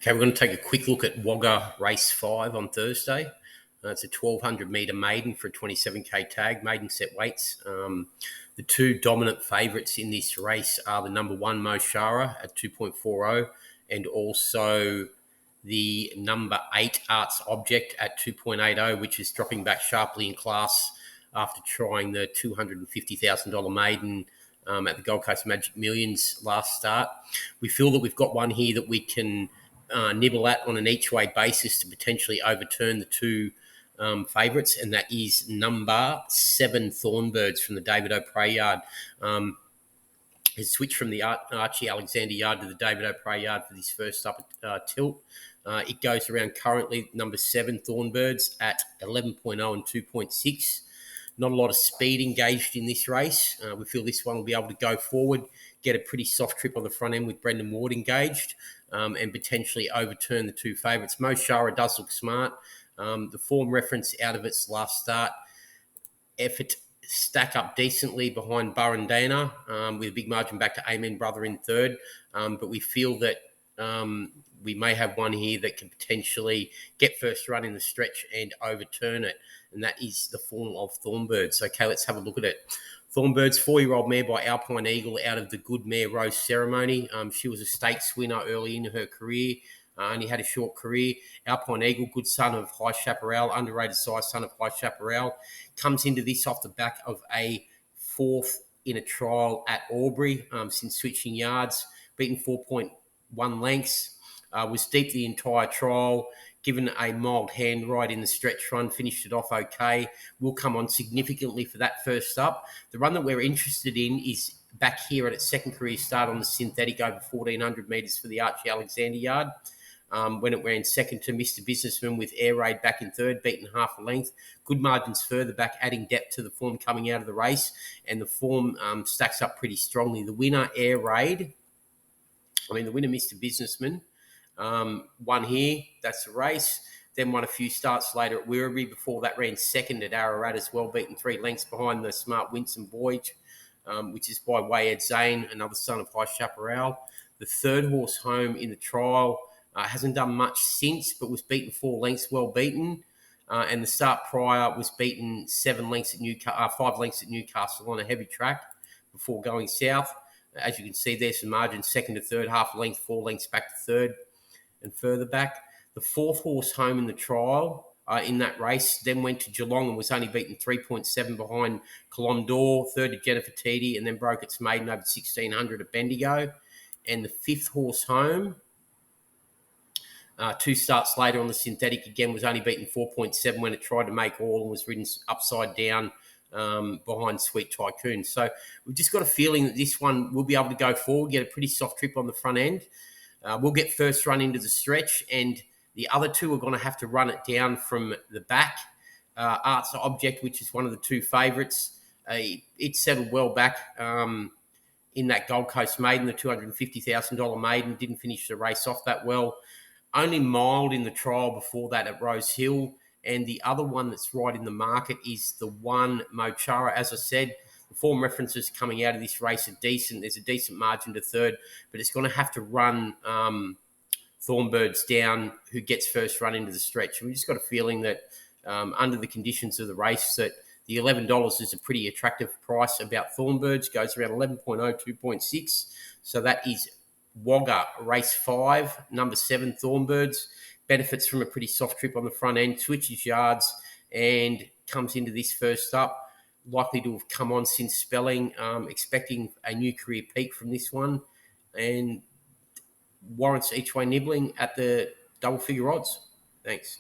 Okay, we're going to take a quick look at Wagga Race 5 on Thursday. It's a 1,200 metre maiden for a 27k tag, maiden set weights. The two dominant favourites in this race are the number one Moshara at 2.40 and also the number 8 Arts Object at 2.80, which is dropping back sharply in class after trying the $250,000 maiden at the Gold Coast Magic Millions last start. We feel that we've got one here that we can nibble at on an each way basis to potentially overturn the two favourites, and that is number 7 Thornbirds from the David O'Prey yard. Has switched from the Archie Alexander yard to the David O'Prey yard for this first up tilt. It goes around currently number 7 Thornbirds at 11.0 and 2.6. Not a lot of speed engaged in this race. We feel this one will be able to go forward, get a pretty soft trip on the front end with Brendan Ward engaged, and potentially overturn the two favourites. Moshara does look smart. The form reference out of its last start, effort stack up decently behind Burundana with a big margin back to Amen Brother in third. But we feel that we may have one here that can potentially get first run in the stretch and overturn it, and that is the form of Thornbirds. Okay, let's have a look at it. Thornbirds, 4-year-old mare by Alpine Eagle out of the Good Mare Rose Ceremony. She was a stakes winner early in her career. Only had a short career. Alpine Eagle, good son of High Chaparral, underrated size son of High Chaparral. Comes into this off the back of a fourth in a trial at Albury since switching yards. Beaten 4.1 lengths. Was deep the entire trial. Given a mild hand right in the stretch run. Finished it off okay. Will come on significantly for that first up. The run that we're interested in is back here at its second career start on the synthetic over 1,400 metres for the Archie Alexander yard. When it ran second to Mr. Businessman with Air Raid back in third, beaten half a length. Good margins further back, adding depth to the form coming out of the race. And the form stacks up pretty strongly. The winner, Air Raid, the winner, Mr. Businessman, won here. That's the race. Then won a few starts later at Werribee. Before that, ran second at Ararat as well, beaten 3 lengths behind the Smart Winsome Voyage, which is by Wayed Zane, another son of High Chaparral. The third horse home in the trial. Hasn't done much since, but was beaten 4 lengths, well beaten. And the start prior was beaten 5 lengths at Newcastle on a heavy track before going south. As you can see, there's some margins, second to third, half a length, 4 lengths back to third and further back. The fourth horse home in the trial in that race then went to Geelong and was only beaten 3.7 behind Colombe d'Or, third to Jennifer Teedy, and then broke its maiden over 1,600 at Bendigo. And the fifth horse home, 2 starts later on the synthetic, again was only beaten 4.7 when it tried to make all and was ridden upside down behind Sweet Tycoon. So we've just got a feeling that this one will be able to go forward, get a pretty soft trip on the front end. We'll get first run into the stretch, and the other two are going to have to run it down from the back. Arts Object, which is one of the two favourites, it settled well back in that Gold Coast maiden, the $250,000 maiden, didn't finish the race off that well. Only mild in the trial before that at Rose Hill. And the other one that's right in the market is the one Moshara. As I said, the form references coming out of this race are decent. There's a decent margin to third, but it's going to have to run Thornbirds down, who gets first run into the stretch. We've just got a feeling that under the conditions of the race, that the $11 is a pretty attractive price about Thornbirds. Goes around 11.0, 2.6. So that is Wagga Race 5, number 7 Thornbirds. Benefits from a pretty soft trip on the front end, switches yards, and comes into this first up. Likely to have come on since spelling. Expecting a new career peak from this one. And warrants each way nibbling at the double figure odds. Thanks.